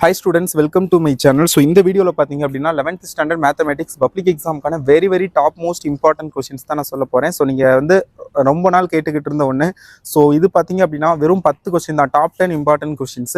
Hi students, welcome to my channel. So இந்த வீடியோல பாத்தீங்க அப்படினா 11th standard mathematics public examக்கான very top most important questions தான் நான் சொல்ல போறேன். So நீங்க வந்து ரொம்ப நாள் கேட்டுக்கிட்டு இருந்த ஒண்ணு. So இது பாத்தீங்க அப்படினா வெறும் 10 question தான், top 10 important questions.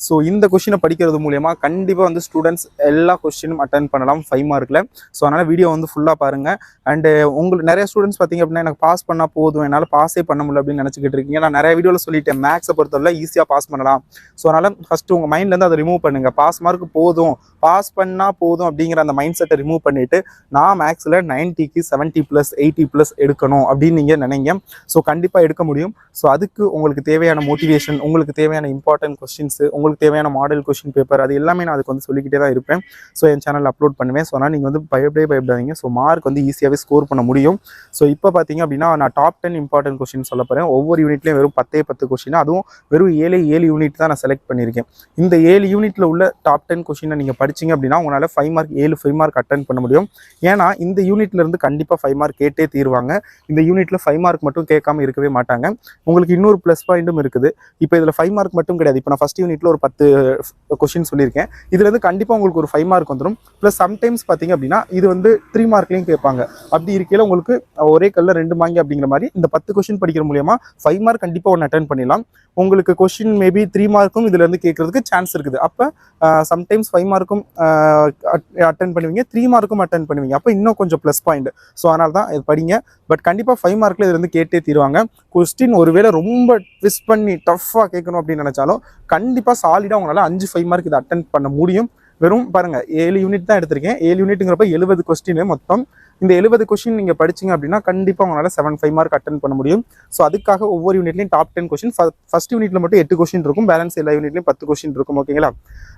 So இந்த क्वेश्चனை படிக்கிறது மூலமா கண்டிப்பா வந்து ஸ்டூடண்ட்ஸ் எல்லா क्वेश्चனும் அட்டெண்ட் பண்ணலாம் 5 மார்க்ல. So அதனால வீடியோ வந்து ஃபுல்லா பாருங்க. And உங்களுக்கு நிறைய ஸ்டூடண்ட்ஸ் பாத்தீங்க அப்படினா எனக்கு பாஸ் பண்ணா போதும், என்னால பாஸே பண்ண முடியல அப்படி நினைச்சிட்டு இருக்கீங்க. நான் நிறைய வீடியோல சொல்லிட்டேன் மேத்ஸை பொறுத்தவரை ஈஸியா பாஸ் பண்ணலாம். So அதனால ஃபர்ஸ்ட் உங்க மைண்ட்ல இருந்து அதை ரிமூவ் பண்ணுங்க. பாஸ் மார்க் போதும், பாஸ் பண்ணா போதும் அப்படிங்கிற அந்த மைண்ட் செட்டை ரிமூவ் பண்ணிட்டு நான் மேக்ஸ்ல 90க்கு 70+ 80+ எடுக்கணும் அப்படின்னு நீங்க நினைங்க. ஸோ கண்டிப்பா எடுக்க முடியும். ஸோ அதுக்கு உங்களுக்கு தேவையான மோட்டிவேஷன், உங்களுக்கு தேவையான இம்பார்ட்டன்ட் கொஸ்டின்ஸ், உங்களுக்கு தேவையான மாடல் கொஸ்டின் பேப்பர், அது எல்லாமே நான் அதுக்கு வந்து சொல்லிக்கிட்டே தான் இருப்பேன். ஸோ என் சேனல் அப்லோட் பண்ணுவேன். ஸோ அதனால் நீங்கள் வந்து பயப்படாதீங்க. ஸோ மார்க் வந்து ஈஸியாகவே ஸ்கோர் பண்ண முடியும். ஸோ இப்போ பார்த்தீங்க அப்படின்னா நான் டாப் 10 இம்பார்ட்டன்ட் கொஸ்டின் சொல்ல போகிறேன். ஒவ்வொரு யூனிட்லையும் வெறும் 10 கொஸ்டின், அதுவும் வெறும் 7 யூனிட் தான் நான் செலக்ட் பண்ணியிருக்கேன். இந்த 7 யூனிட்ல உள்ள டாப் 10 கொஸ்டினை நீங்கள் படிச்சிங்க அப்படின்னா உங்களால் 5 மார்க் அட்டன் பண்ண முடியும். ஏன்னா இந்த யூனிட்ல இருந்து கண்டிப்பாக 5 மார்க் கேட்டே தீருவாங்க. இந்த யூனிட்ல 5 மார்க் மட்டும் கேட்காம இருக்கவே மாட்டாங்க. உங்களுக்கு இன்னொரு ப்ளஸ் பாயிண்ட்டும் இருக்குது. இப்போ இதில் 5 மார்க் மட்டும் கிடையாது. இப்போ நான் ஃபர்ஸ்ட் யூனிட்ல ஒரு 10 கொஸ்டின் சொல்லியிருக்கேன். இதுல இருந்து கண்டிப்பாக உங்களுக்கு ஒரு 5 மார்க் வந்துடும். ப்ளஸ் சம்டைம்ஸ் பார்த்தீங்க அப்படின்னா இது வந்து 3 மார்க்லையும் கேட்பாங்க. அப்படி இருக்கையில உங்களுக்கு ஒரே கல்ல 2 மாங்கி அப்படிங்கிற மாதிரி இந்த 10 கொஸ்டின் படிக்கிற மூலியமா 5 மார்க் கண்டிப்பாக ஒன்று அட்டன் பண்ணிடலாம். உங்களுக்கு கொஸ்டின் மேபி 3 மார்க்கும் இதுல இருந்து கேட்கறதுக்கு சான்ஸ் இருக்குது. அப்போ சம்டைம்ஸ் 5 மார்க்கும் அட்டன் பண்ணுவீங்க, 3 மார்க்கும் அட்டன் பண்ணுவீங்க. அப்போ இன்னும் கொஞ்சம் ப்ளஸ் பாயிண்ட். ஸோ அதனால தான் இது படிங்க. பட் கண்டிப்பாக 5 மார்க்கில் இதுல இருந்து கேட்டே தீருவாங்க. கொஸ்டின் ஒருவேளை ரொம்ப ட்விஸ்ட் பண்ணி டஃப்பாக கேட்கணும் அப்படின்னு நினைச்சாலும் கண்டிப்பாக சாலிடாக உங்களால் 5 மார்க் இதை அட்டன் பண்ண முடியும். வெறும் பாருங்க 7 யூனிட் தான் எடுத்திருக்கேன். 7 யூனிட்டுங்கிறப்ப 70 கொஸ்டின் மொத்தம். இந்த 70 கொஸ்டின் நீங்கள் படிச்சிங்க அப்படின்னா கண்டிப்பாக உங்களால் 5 மார்க் அட்டன் பண்ண முடியும். ஸோ அதுக்காக ஒவ்வொரு யூனிட்லையும் டாப் 10 கொஸ்டின், ஃபர்ஸ்ட் யூனிட்ல மட்டும் 8 கொஸ்டின் இருக்கும், பேலன்ஸ் எல்லா யூனிட்லையும் 10 கொஸ்டின் இருக்கும். ஓகேங்களா?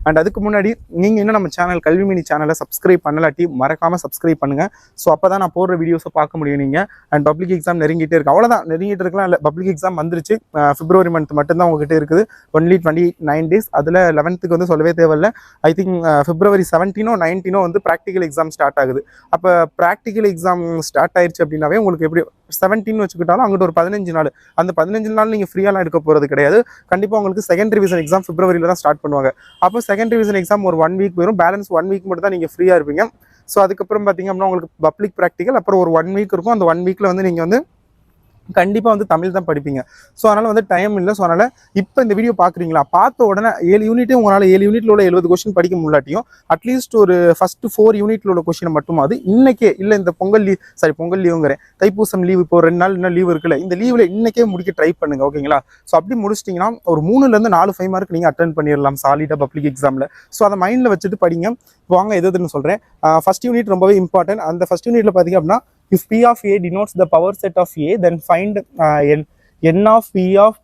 அண்ட் அதுக்கு முன்னாடி நீங்கள் இன்னும் நம்ம சேனல் கல்விமணி சேனலை சப்ஸ்கிரைப் பண்ணலாட்டி மறக்காமல் சப்ஸ்கிரைப் பண்ணுங்கள். ஸோ அப்போ தான் நான் போடுற வீடியோஸை பார்க்க முடியும் நீங்கள். அண்ட் பப்ளிக் எக்ஸாம் நெருங்கிட்டே இருக்கு. அவ்வளோதான், நெருங்கிட்டு இருக்கலாம். இல்லை, பப்ளிக் எக்ஸாம் வந்துருச்சு. பிப்ரவரி மந்த் மட்டும்தான் உங்ககிட்ட இருக்குது. Only 29 days. அதில் 11th வந்து சொல்லவே தேவையில்லை. ஐ திங்க் பிப்ரவரி 17 or 19 வந்து ப்ராக்டிக்கல் எக்ஸாம் ஸ்டார்ட் ஆகுது. அப்போ ப்ராக்டிக்கல் எக்ஸாம் ஸ்டார்ட் ஆயிடுச்சு அப்படின்னாவே உங்களுக்கு எப்படி 17 வச்சுக்கிட்டாலும் அங்கிட்ட ஒரு 15 நாள், அந்த 15 நாள் நீங்கள் ஃப்ரீயாலாம் எடுக்க போகிறது கிடையாது. கண்டிப்பாக உங்களுக்கு செகண்ட் ரிவிஷன் எக்ஸாம் பிப்ரவரியில் தான் ஸ்டார்ட் பண்ணுவாங்க. அப்போ செகண்ட் ரிவிஷன் எக்ஸாம் ஒரு 1 வீக் வரும். பேலன்ஸ் 1 வீக் மட்டும் தான் நீங்கள் ஃப்ரீயாக இருப்பீங்க. ஸோ அதுக்கப்புறம் பார்த்தீங்க அப்படின்னா உங்களுக்கு பப்ளிக் ப்ராக்டிக்கல், அப்புறம் ஒரு 1 வீக் இருக்கும். அந்த 1 வீக்கில் வந்து நீங்கள் வந்து கண்டிப்பாக வந்து தமிழ் தான் படிப்பீங்க. ஸோ அதனால் வந்து டைம் இல்லை. ஸோ அதனால் இப்போ இந்த வீடியோ பார்க்குறீங்களா, பார்த்த உடனே 7 யூனிட்டும் உங்களால் 7 யூனிட்ல உள்ள 70 கொஸ்டின் படிக்க முடியாட்டியும் அட்லீஸ்ட் ஒரு ஃபர்ஸ்ட் 4 யூனிட்ல உள்ள கொஸ்டினை மட்டுமாவது இன்னைக்கே, இல்லை இந்த பொங்கல் லீவுங்கிறேன், தைப்பூசம் லீவ், இப்போ 2 நாள் இன்னும் லீவ் இருக்குல்ல, இந்த லீவில் இன்னைக்கே முடிக்க ட்ரை பண்ணுங்க. ஓகேங்களா? ஸோ அப்படி முடிச்சிட்டிங்கன்னா ஒரு 3லேருந்து 4 5 மார்க் நீங்கள் அட்டன் பண்ணிடலாம் சாலிடாக பப்ளிக் எக்ஸாமில். ஸோ அதை மைண்டில் வச்சுட்டு படிங்க. வாங்க எதுன்னு சொல்கிறேன். ஃபர்ஸ்ட் யூனிட் ரொம்பவே இம்பார்ட்டன்ட். அந்த ஃபர்ஸ்ட் யூனிட்ல பார்த்தீங்க அப்படின்னா if P of A denotes the power set of A, then find n of P of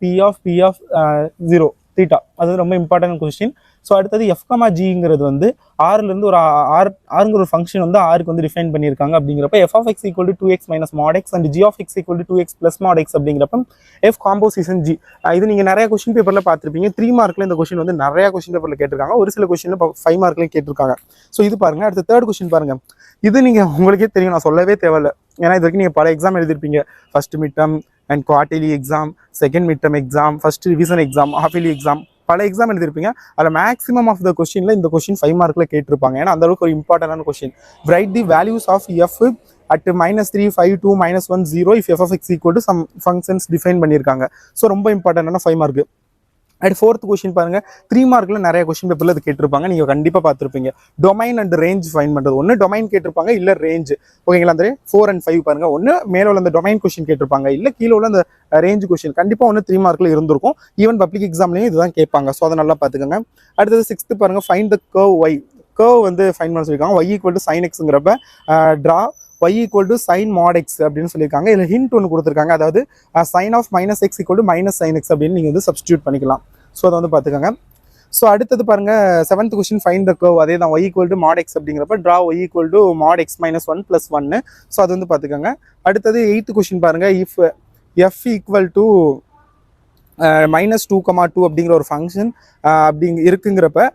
0 theta. அது ரொம்ப இம்பார்ட்டன்ட் கொஸ்டின். ஸோ அடுத்தது F, Gங்கிறது வந்து ஆறுலேருந்து ஒரு ஆறுங்கிற ஒரு ஃபங்க்ஷன் வந்து ஆருக்கு வந்து டிஃபைன் பண்ணியிருக்காங்க. அப்படிங்கிறப்ப f of x = 2x - mod x and g of x = 2x + mod x அப்படிங்கிறப்ப f காம்போசிஷன் g. இது நீங்கள் நிறைய கொஸ்டின் பேப்பரில் பார்த்துருப்பீங்க. 3 மார்க்கில் இந்த கொஸ்டின் வந்து நிறைய கொஸ்டின் பேப்பரில் கேட்டிருக்காங்க. ஒரு சில கொஸ்டின் 5 மார்க்லையும் கேட்டிருக்காங்க. ஸோ இது பாருங்க. அடுத்த தேர்ட் கொஸ்டின் பாருங்க. இது நீங்கள் உங்களுக்கே தெரியும், நான் சொல்லவே தேவையில்லை. ஏன்னா இது வரைக்கும் நீங்கள் பல எக்ஸாம் எழுதிருப்பீங்க. First mid term and quarterly exam, second mid term exam, first revision exam, halfly exam, பல எக்ஸாம் எழுதிருப்பீங்க. அதில் மேக்ஸிமம் ஆஃப் த கொஸ்டினில் இந்த கொஸ்டின் 5 மார்க்கில் கேட்டிருப்பாங்க. ஏன்னா அந்த அளவுக்கு ஒரு இம்பார்ட்டன்டான question. Write the values of f at -3, 5, 2, -1, 0 if f of x = some functions define பண்ணியிருக்காங்க. ஸோ ரொம்ப இம்பார்ட்டன்டான 5 மார்க்கு. அண்ட் ஃபோர்த் கொஸ்டின் பாருங்க. 3 மார்க்கில் நிறைய கொஸ்டின் பேப்பரில் அது கேட்டிருப்பாங்க. நீங்கள் கண்டிப்பாக பார்த்துருப்பீங்க. டொமைன் அண்ட் ரேஞ்ச் ஃபைன் பண்ணுறது. ஒன்று டொமைன் கேட்டிருப்பாங்க, இல்லை ரேஞ்ச். ஓகேங்களா? அந்த 4 and 5 பாருங்க. ஒன்று மேலே உள்ள அந்த டொமைன் கொஸ்டின் கேட்டிருப்பாங்க, இல்லை கீழே உள்ள அந்த ரேஞ்ச் கொஸ்டின். கண்டிப்பாக ஒன்று 3 மார்க்கில் இருந்திருக்கும். ஈவன் பப்ளிக் எக்ஸாம்லையும் இதுதான் கேட்பாங்க. ஸோ அதை நல்லா பார்த்துக்கோங்க. அடுத்தது 6th பாருங்க. Find the curve y. Curve வந்து ஃபைன் பண்ண சொல்லியிருக்காங்க. y = sin x-ங்கிறப்ப draw y = sin mod x அப்படின்னு சொல்லியிருக்காங்க. இதில் ஹிண்ட் ஒன்று கொடுத்துருக்காங்க. அதாவது sin of -x = -sin x அப்படின்னு நீங்கள் வந்து சப்ஸ்டியூட் பண்ணிக்கலாம். ஸோ அதை வந்து பார்த்துக்கோங்க. ஸோ அடுத்தது பாருங்க. 7th question find the curve. அதே தான், y = mod x அப்படிங்கிறப்ப draw y = mod x - 1 + 1. So அது வந்து பார்த்துக்கோங்க. அடுத்தது 8th கொஸ்டின் பாருங்க. if f = -2, 2 அப்படிங்கிற ஒரு ஃபங்க்ஷன் இருக்குங்கிறப்ப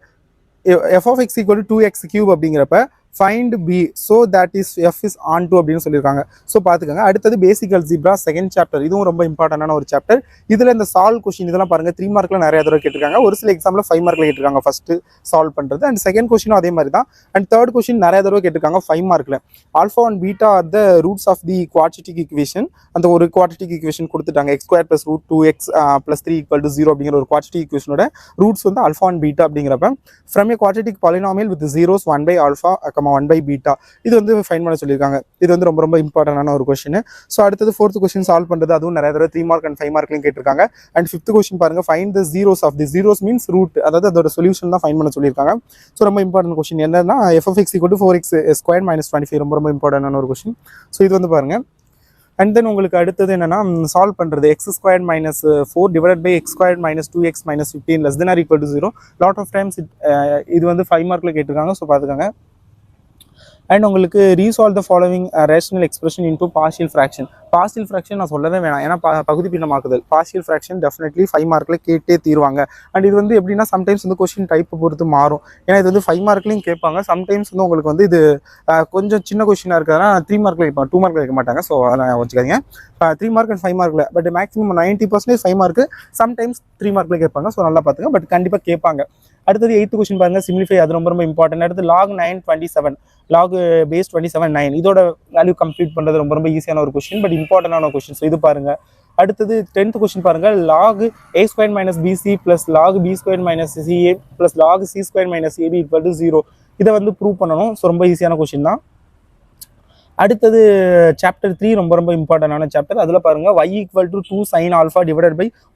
f of x = 2x³ அப்படிங்கிறப்ப find p so that is f is onto அப்படின்னு சொல்லியிருக்காங்க. ஸோ பார்த்துக்கோங்க. அடுத்தது பேசிக் அல்ஜிப்ரா செகண்ட் சாப்டர், இதுவும் ரொம்ப இம்பார்ட்டண்டான ஒரு சாப்டர். இதில் இந்த சால்வ் கொஸ்டின் இதெல்லாம் பாருங்கள் 3 மார்க்கில் நிறைய தடவை கேட்டிருக்காங்க. ஒரு சில எக்ஸாமில் 5 மார்க்கில் கேட்டிருக்காங்க ஃபஸ்ட்டு சால்வ் பண்ணுறது. அண்ட் செகண்ட் கொஸ்டினும் அதே மாதிரி தான். அண்ட் தேர்ட் கொஸ்டின் நிறைய தடவை கேட்டிருக்காங்க 5 மார்க்கில். Alpha and beta are the roots of the quadratic equation. அந்த ஒரு குவாட்ரிட்டிக் ஈக்குவேஷன் கொடுத்துட்டாங்க, x² + √2x + 3 = 0 அப்படிங்கிற ஒரு குவாட்ரிட்டிக் ஈக்குவேஷனோட ரூட்ஸ் வந்து ஆல்ஃபா அண்ட் பீட்டா அப்படிங்கிறப்ப from a quadratic polynomial with zeros 1/α, 1/β இது வந்து ஃபைன் பண்ண சொல்லியிருக்காங்க. இது வந்து ரொம்ப ரொம்ப இம்பார்ட்டன்டான ஒரு கொஸ்டின். ஸோ அடுத்தது ஃபோர்த் கொஸ்டின் சால்வ் பண்ணுறது, அதுவும் நிறைய தடவை 3 மார்க் அண்ட் 5 மார்க்லையும் கேட்டிருக்காங்க. அண்ட் ஃபிஃப்த் கொஸ்டின் பாருங்க, find the zeros of the zeros means root, அதாவது அதோட சொல்யூஷன் தான் ஃபைன் பண்ண சொல்லியிருக்காங்க. ஸோ ரொம்ப இம்பார்ட்டன்ட் கொஸ்டின் என்னன்னா f(x) = 4x² - -25 ரொம்ப ரொம்ப இம்பார்ட்டன்டான ஒரு கொஸ்டின். ஸோ இது வந்து பாருங்க. அண்ட் தென் உங்களுக்கு அடுத்தது என்னன்னா சால்வ் பண்ணுறது x² - 4 / x² - 2x - 15 <= 0. Lot of times இது வந்து 5 மார்க்கில் கேட்டிருக்காங்க. ஸோ பார்த்துக்கோங்க. அண்ட் உங்களுக்கு resolve the following rational expression into partial fraction. Partial fraction நான் சொல்லவே வேணாம், ஏன்னா பகுதி பின்னமாக்குதல் பார்ஷியல் ஃப்ராக்ஷன் டெஃபினெட்லி 5 மார்க்கில் கேட்டே தீருவாங்க. அண்ட் இது வந்து எப்படின்னா சம்டைம்ஸ் வந்து கொஸ்டின் டைப்பை பொறுத்து மாறும். ஏன்னா இது வந்து 5 மார்க்லையும் கேட்பாங்க. சம்டைம்ஸ் வந்து உங்களுக்கு வந்து இது கொஞ்சம் சின்ன கொஸ்டினாக இருக்கிறதுனா 3 மார்க்கில் கேட்பாங்க, 2 மார்க்கில் கேட்க மாட்டாங்க. ஸோ அதெல்லாம் வச்சுக்காதீங்க. 3 மார்க் அண்ட் 5 மார்க்கில், பட் மேக்ஸிமம் 90% 5 மார்க்கு, சம்டைம்ஸ் 3 மார்க்கில் கேட்பாங்க. ஸோ நல்லா பார்த்துங்க, பட் கண்டிப்பாக கேட்பாங்க. அடுத்தது 8th கொஸ்டின் பாருங்க, சிம்பிளிஃபை, அது ரொம்ப ரொம்ப இம்பார்ட்டன்ட். அடுத்து log 927 log base 27 9 இதோட வேல்யூ கம்ப்ளீட் பண்ணுறது ரொம்ப ரொம்ப ஈஸியான ஒரு கொஸ்டின், பட் இம்பார்ட்டன்டான கொஸ்டின். ஸோ இது பாருங்க. அடுத்தது 10th கொஸ்டின் பாருங்க, log a² - bc + log b² - ca + log c² - ab = 0. இதை வந்து ப்ரூவ் பண்ணணும். ஸோ ரொம்ப ஈஸியான கொஸ்டின் தான். அடுத்தது சாப்டர் 3 ரொம்ப ரொம்ப இம்பார்ட்டன்டான சாப்டர். அதில் பாருங்க, y = 2 sin α /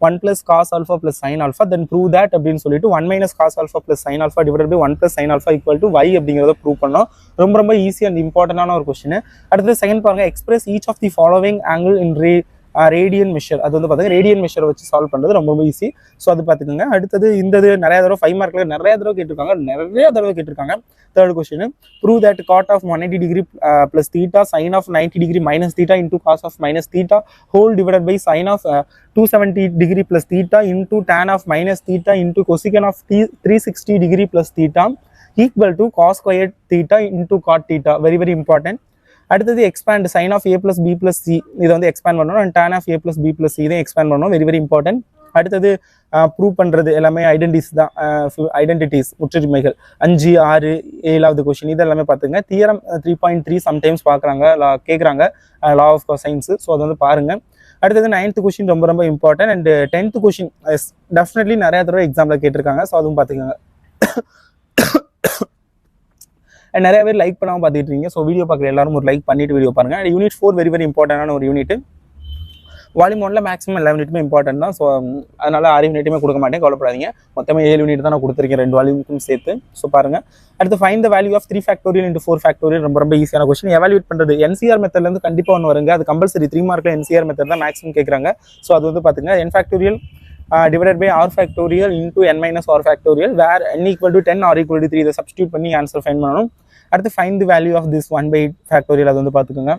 1 + cos α + sin α, then prove that அப்படின்னு சொல்லிட்டு 1 - cos α + sin α / 1 + sin α = y அப்படிங்கிறத ப்ரூவ் பண்ணோம். ரொம்ப ரொம்ப ஈஸி அண்ட் இம்பார்ட்டன்டான ஒரு கொஸ்டின். அடுத்தது செகண்ட் பாருங்க, express each of the following angle in radian measure. அது வந்து பார்த்தீங்கன்னா ரேடியன் மெஷரை வச்சு சால்வ் பண்ணுறது ரொம்ப ரொம்ப ஈஸி. ஸோ அது பார்த்துக்கோங்க. அடுத்தது இந்த நிறைய தடவை 5 மார்க்கில் நிறைய தடவை கேட்டிருக்காங்க. Third question, prove that cot of 180° + θ sin of 90° - θ into cos of -θ whole divided by sin of 270° + θ into tan of -θ into cosecant of 360° + θ equal to cos squared θ into cot θ. Very very important. அடுத்தது expand sin of a + b + c, இதை வந்து expand பண்ணணும். And tan of a + b + c இதை expand பண்ணணும். Very very important. அடுத்தது prove பண்ணுறது எல்லாமே identities தான். ஐடென்டிட்டிஸ் முற்றுரிமைகள் 5, 6, 7வது கொஸ்டின் இது எல்லாமே பார்த்துங்க. தியரம் 3.3 சம்டைம்ஸ் கேட்குறாங்க லா ஆஃப் கொசைன்ஸ். ஸோ அது வந்து பாருங்க. அடுத்தது 9th கொஸ்டின் ரொம்ப ரொம்ப important. And 10th question definitely நிறைய தடவை எக்ஸாமில் கேட்டிருக்காங்க. ஸோ அதுவும் பார்த்துக்கோங்க. நிறைய பேர் லைக் பண்ணாமல் பார்த்துட்டு இருக்கீங்க. ஸோ வீடியோ பார்க்குற எல்லாரும் ஒரு லைக் பண்ணிட்டு வீடியோ பாருங்க. அண்ட் யூனிட் 4 வெரி வெரி இம்பார்ட்டன்டான ஒரு யூனிட். வால்யூம் 1ல மேக்ஸிமம் 11 யூனிட்டுமே இம்பார்ட்டன்ட் தான். ஸோ அதனால 6 யூனிட்டுமே கொடுக்க மாட்டேன், கவலைப்படாதீங்க. மொத்தமாக 7 யூனிட் தான் நான் கொடுத்துருக்கேன் 2 வால்யூமுக்கும் சேர்த்து. ஸோ பாருங்க. அடுத்து find the value of 3 factorial into 4 factorial ரொம்ப ரொம்ப ஈஸியான கொஸ்டின். எவாலுவேட் பண்ணுறது NCR மெத்தட்லேருந்து கண்டிப்பாக ஒன்று வருங்க. அது கம்பல்சரி 3 மார்க்கில் NCR மெத்தட் தான் மேக்ஸிமம் கேட்குறாங்க. ஸோ அது வந்து பார்த்துங்க, n factorial divided by r factorial into n - r factorial where n = 10 r = 3 இதை சப்ஸ்டியூட் பண்ணி ஆன்சர் ஃபைண்ட் பண்ணணும். அடுத்து find the value of this 1/8 factorial, அது வந்து பார்த்துக்கோங்க.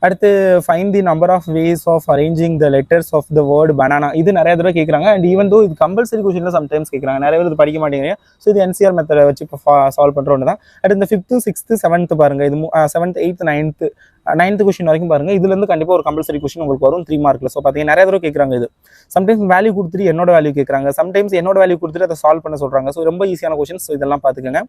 அடுத்து find the number of ways of arranging the letters of the word banana. இது நிறைய தடவை கேட்குறாங்க. அண்ட் ஈவன் தோ இது கம்பல்சரி கொஸ்டினில் சம்டைம்ஸ் கேட்குறாங்க. நிறைய பேர் இது படிக்க மாட்டேங்கிறீங்க. ஸோ இது NCR மெத்தடை வச்சு இப்போ சால்வ் பண்ணுற ஒன்று தான். அடுத்து இந்த 5th, 6th, 7th பாருங்க. இது 7th, 8th, 9th கொஸ்டின் வரைக்கும் பாருங்க. இதுலேருந்து கண்டிப்பாக ஒரு கம்பல்சரி கொஸ்டின் உங்களுக்கு வரும் 3 மார்க்கில். ஸோ பார்த்தீங்கன்னா நிறைய தடவை கேட்குறாங்க. இது சம்டைம்ஸ் வேல்யூ கொடுத்துட்டு என்னோட வேல்யூ கேட்குறாங்க, சம்டைம்ஸ் என்னோட வேல்யூ கொடுத்துட்டு அதை சால்வ் பண்ண சொல்கிறாங்க. ஸோ ரொம்ப ஈஸியான கொஸ்டின்ஸ். ஸோ இதெல்லாம் பார்த்துக்கோங்க.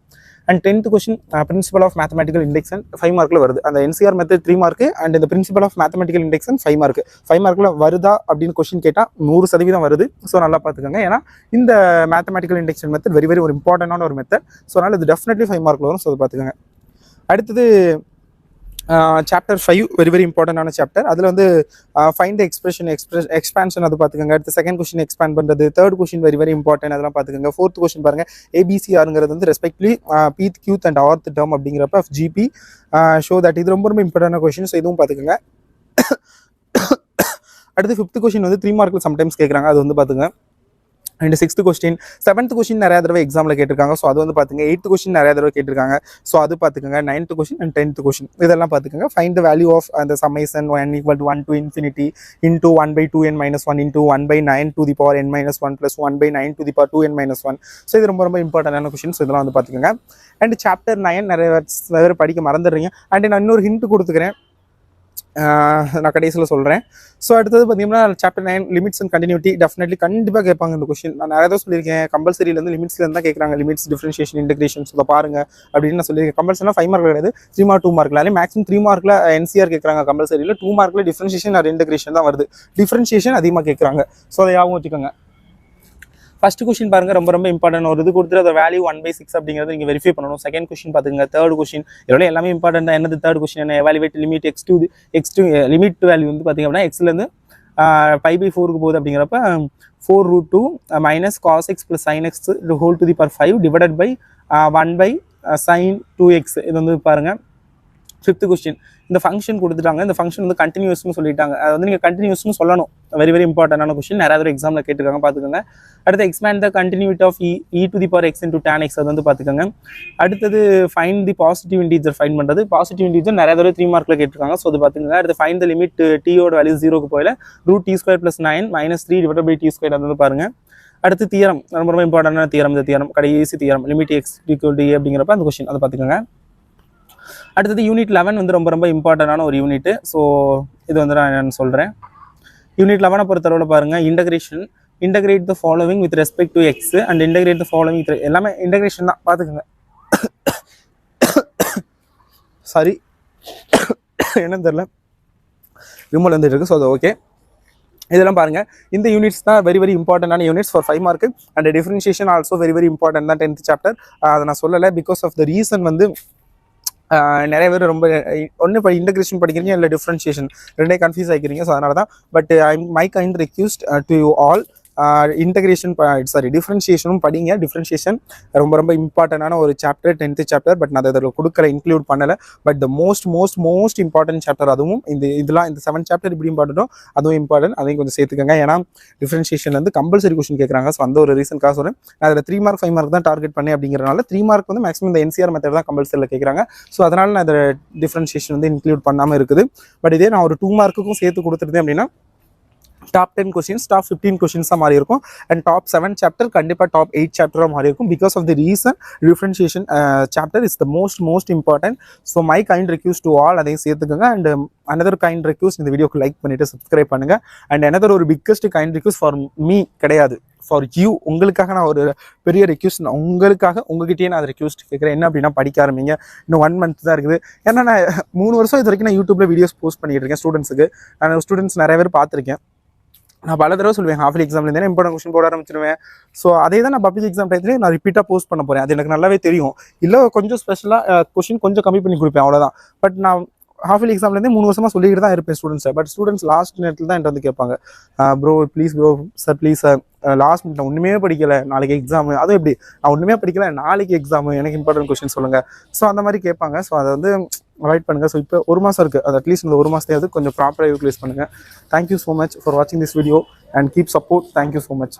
And 10th question, principle of mathematical induction 5 மார்க்கில் வருது. அந்த NCR மெத்தட் 3 மார்க்கு அண்ட் இந்த principle of mathematical induction 5 mark. 5 மார்க்கில் வருதா அப்படின்னு கொஸ்டின் கேட்டால் 100% வருது. ஸோ நல்லா பார்த்துக்கோங்க. ஏன்னா இந்த mathematical induction method very very ஒரு இம்பார்ட்டன்டான ஒரு மெத்தட். ஸோ அதனால் இது டெஃபினெட்லி 5 மார்க்கில் வரும். ஸோ அதை பார்த்துக்கோங்க. அடுத்தது சாப்டர் 5 வெரி வெரி இம்பார்ட்டன்டான சாப்டர். அதில் வந்து ஃபைண்ட் த எக்ஸ்பேன்ஷன் அது பார்த்துக்கோங்க. அடுத்து செகண்ட் கொஸ்டின் எக்ஸ்பேண்ட் பண்ணுறது. Third question very very important, அதெல்லாம் பார்த்துக்கோங்க. ஃபோர்த் கொஸ்டின் பாருங்க, ABCRங்கிறது வந்து respectively Pth, Qth and Rth term அப்படிங்கிறப்ப GP ஷோ தட் இது ரொம்ப ரொம்ப இம்பார்ட்டன்டான கொஸ்டின். ஸோ இதுவும் பார்த்துக்கோங்க. அடுத்து 5th கொஸ்டின் வந்து 3 மார்க்கில் சம்டைம்ஸ் கேட்குறாங்க. அது வந்து பார்த்துங்க. And 6th question 7th question நிறைய தடவை எக்ஸாமில் கேட்டிருக்காங்க. ஸோ அது வந்து பார்த்துங்க. 8th கொஸ்டின் நிறைய தடவை கேட்டிருக்காங்க. ஸோ அது பார்த்துக்கோங்க. 9th question and 10th question இதெல்லாம் பார்த்துக்கோங்க. ஃபைண்ட் த வேல்யூ ஆஃப் அந்த summation n = 1 to infinity into 1/2n - 1 into 1/9 to the power n - 1 plus 1/9 to the power 2n - 1. So இது ரொம்ப ரொம்ப இம்பார்ட்டன்டான கொஸ்டின். ஸோ இதெல்லாம் வந்து பார்த்துக்கோங்க. அண்ட் சாப்டர் 9 நிறைய பேர் படிக்க மறந்துடுறீங்க. அண்ட் நான் இன்னொரு ஹிண்ட் கொடுத்துக்கிறேன், நான் கடைசியில் சொல்கிறேன். ஸோ அடுத்தது பார்த்தீங்கன்னா chapter 9 limits and continuity definitely கண்டிப்பாக கேட்பாங்க இந்த கொஸ்டின். நான் நிறைய தான் சொல்லியிருக்கேன், கம்பல்சரியிலேருந்து லிமிட்ஸ்லேருந்து தான் கேட்குறாங்க. லிமிட்ஸ், டிஃபரன்ஷியேஷன், இன்டெகிரேஷன் இதை பாருங்க அப்படின்னு நான் சொல்லியிருக்கேன். கம்பல்சரினா 5 மார்க் கிடையாது, 3 மார்க் 2 மார்க்கில். அதே மேக்ஸிமம் 3 மார்க்கில் NCR கேட்குறாங்க கம்பல்சரியில், 2 மார்க்கில் டிஃபரன்ஷியேஷன் ஆர் இன்டெகிரேஷன் தான் வருது. டிஃபரன்ஷியேஷன் அதிகமாக கேட்குறாங்க. ஸோ அதை யாவும் வச்சுக்கோங்க. ஃபர்ஸ்ட் கொஸ்டின் பாருங்க, ரொம்ப ரொம்ப இம்பார்ட்டன். ஒரு இது கொடுத்துட்டு அதோட வேல்யூ 1/6 அப்படிங்கிறது நீங்கள் வெரிஃபை பண்ணணும். செகண்ட் கொஸ்டின் பார்த்துங்க. தேர்ட் கொஸ்டின் இதோட எல்லாமே இம்பார்ட்டன் தான். என்னது தேர்ட் கொஸ்டின்? என்ன? Evaluate limit x2 limit value வந்து பார்த்தீங்க அப்படின்னா எக்ஸ்லேருந்து π/4க்கு போகுது. அப்படிங்கிறப்ப 4√2 - cos x + sin x whole to the power 5 divided by 1/sin 2x. இது வந்து பாருங்க. ஃபிஃப்த் கொஸ்டின், இந்த ஃபங்க்ஷன் கொடுத்துட்டாங்க. இந்த ஃபங்க்ஷன் வந்து கண்டினியூஸ்னு சொல்லிட்டாங்க. அது வந்து நீங்கள் கண்டினியூஸ்னு சொல்லணும். வெரி வெரி இம்பார்ட்டன்டான கொஸ்டின். நிறைய தடவை எக்ஸாமில் கேட்டுருக்காங்க, பார்த்துக்கோங்க. அடுத்து expand the continuity of e to the power x into tan x, அது வந்து பார்த்துக்கோங்க. அடுத்தது ஃபைண்ட் தி பாசிட்டிவ் இன்டீஜர் ஃபைண்ட் பண்ணுறது. பாசிட்டிவ் இன்டீஜர் நிறைய தடவை 3 மார்க்கில் கேட்டிருக்காங்க. ஸோ அது பார்த்துக்கோங்க. அடுத்து ஃபைண்ட் த லிமிட் t-யோட வேல்யூ 0க்கு போயில √t² + 9 - 3 divided by t². அது வந்து பாருங்க. அடுத்து தியரம், ரொம்ப ரொம்ப இம்பார்ட்டன்டான தியரம். இந்த தியரம் கடைசி தியரம், லிமிட் x = a அப்படிங்கிறப்ப அந்த கொஸ்டின் அதை பார்த்துக்கோங்க. அடுத்தது யூனிட் 11 வந்து ரொம்ப ரொம்ப இம்பார்ட்டன்டான ஒரு யூனிட். ஸோ இது வந்து நான் சொல்கிறேன். யூனிட் 11 பொறுத்தளவில் பாருங்கள், integrate the following with respect to X and integrate the following with எல்லாமே இன்டகிரேஷன் தான், பார்த்துக்கோங்க. சாரி என்னன்னு தெரியல, ரிமோல் வந்துட்டு இருக்கு. ஸோ அது ஓகே. இதெல்லாம் பாருங்க. இந்த யூனிட்ஸ் தான் வெரி வெரி இம்பார்ட்டன்டான units for 5 mark. And differentiation also very very important தான் 10th சாப்டர். அதை நான் சொல்லலை பிகாஸ் ஆஃப் த ரீசன் வந்து நிறைய பேர் ரொம்ப ஒன்று இப்போ இன்டகிரேஷன் படிக்கிறீங்க இல்லை டிஃப்ரென்ஷியேஷன் ரெண்டே கன்ஃபியூஸ் ஆகிக்கிறீங்க. ஸோ அதனால தான். But my kind request to you all integration டிஃப்ரென்ஷியேஷனும் படிங்க. டிஃப்ரென்ஷியேஷன் ரொம்ப ரொம்ப இம்பார்ட்டன்டான ஒரு சாப்டர், 10th சாப்டர். பட் நான் அதில் கொடுக்கல, இன்க்ளூட் பண்ணலை. But the most important chapter அதுவும். இதெல்லாம் இந்த 7 சாப்டர் இப்படி இம்பார்ட்டன்ட்டோ அதுவும் இம்பார்ட்டன்ட். அதையும் கொஞ்சம் சேர்த்துக்கோங்க. ஏன்னா டிஃப்ரென்ஷியேஷன் வந்து கம்பல்சரி கொஸ்டின் கேட்குறாங்க. ஸோ அந்த ஒரு ரீசனுக்காக சொல்கிறேன். நான் அதில் 3 மார்க் 5 மார்க் தான் டார்கெட் பண்ணேன். அப்படிங்கிறனால 3 மார்க் வந்து மேக்ஸிமம் இந்த NCR மெத்தட் தான் கம்பல்சரியில் கேட்குறாங்க. ஸோ அதனால் நான் அதில் டிஃப்ரென்ஷியேஷன் வந்து இன்க்ளூட் பண்ணாமல் இருக்குது. பட் இதே நான் ஒரு 2 மார்க்குக்கும் சேர்த்து கொடுத்துருந்தேன் அப்படின்னா டாப் 10 கொஸ்டின்ஸ், டாப் 15 கொஸ்டின்ஸாக மாறி இருக்கும். அண்ட் டாப் 7 சாப்டர் கண்டிப்பாக டாப் 8 சாப்டராக மாறி இருக்கும். Because of the reason differentiation chapter is the most important. So my kind request to all, அதையும் சேர்த்துக்கோங்க. அண்ட் அனதர் கைண்ட் ரெக்யூஸ், இந்த வீடியோக்கு லைக் பண்ணிவிட்டு சப்ஸ்கிரைப் பண்ணுங்கள். அண்ட் அனதர் ஒரு பிக்கஸ்ட் கைண்ட் ரெக்யூஸ் ஃபார் மீ கிடையாது, ஃபார் யூ. உங்களுக்காக நான் ஒரு பெரிய ரெக்யூஸ்ட், நான் உங்களுக்காக உங்ககிட்டயே நான் அதை ரெக்யூஸ்ட் கேட்குறேன். என்ன அப்படின்னா படிக்க ஆரம்பிங்க. இன்னும் 1 மந்த் தான் இருக்குது. ஏன்னா நான் 3 வருஷம் இது வரைக்கும் நான் யூடியூப்ல வீடியோஸ் போஸ்ட் பண்ணிட்டு இருக்கேன் ஸ்டூடெண்ட்ஸுக்கு. நான் ஸ்டூடெண்ட்ஸ் நிறைய பேர் பார்த்துருக்கேன். நான் பல தடவை சொல்லுவேன், ஹாஃப்லி எக்ஸாம்லேருந்து இம்பார்ட்டன்ட் கொஸ்டின் போட ஆரம்பிச்சிருவேன். ஸோ அதே தான் நான் பப்ளிக் எக்ஸாம் டைத்துலேயே நான் ரிப்பீட்டாக போஸ்ட் பண்ண போகிறேன். அது எனக்கு நல்லாவே தெரியும். இல்லை கொஞ்சம் ஸ்பெஷலாக கொஸ்டின் கொஞ்சம் கம்மி பண்ணி கொடுப்பேன், அவ்வளோதான். பட் நான் ஹாஃப்லி எக்ஸாம்லேருந்து 3 வருஷமாக சொல்லிக்கிட்டு தான் இருப்பேன் ஸ்டூடெண்ட்ஸை. பட் ஸ்டூடெண்ட்ஸ் லாஸ்ட் நேரத்தில் தான் என்கிட்ட வந்து கேட்பாங்க, bro please bro sir please sir last minute நான் ஒன்றுமே படிக்கலை, நாளைக்கு எக்ஸாமு. அதுவும் எப்படி நான் ஒன்றுமே படிக்கலை, நாளைக்கு எக்ஸாமு, எனக்கு இம்பார்ட்டன்ட் கொஸ்டின் சொல்லுங்கள். ஸோ அந்த மாதிரி கேட்பாங்க. ஸோ அதை வந்து அவாய்ட் பண்ணுங்கள். ஸோ இப்போ 1 மாதம் இருக்குது, அது அட்லீஸ்ட் இந்த 1 மாதத்தையாவது கொஞ்சம் ப்ராப்பராக யூட்டிலைஸ் பண்ணுங்கள். தேங்க்யூ ஸோ மச் ஃபார் வாட்சிங் this video and keep support. Thank you so much.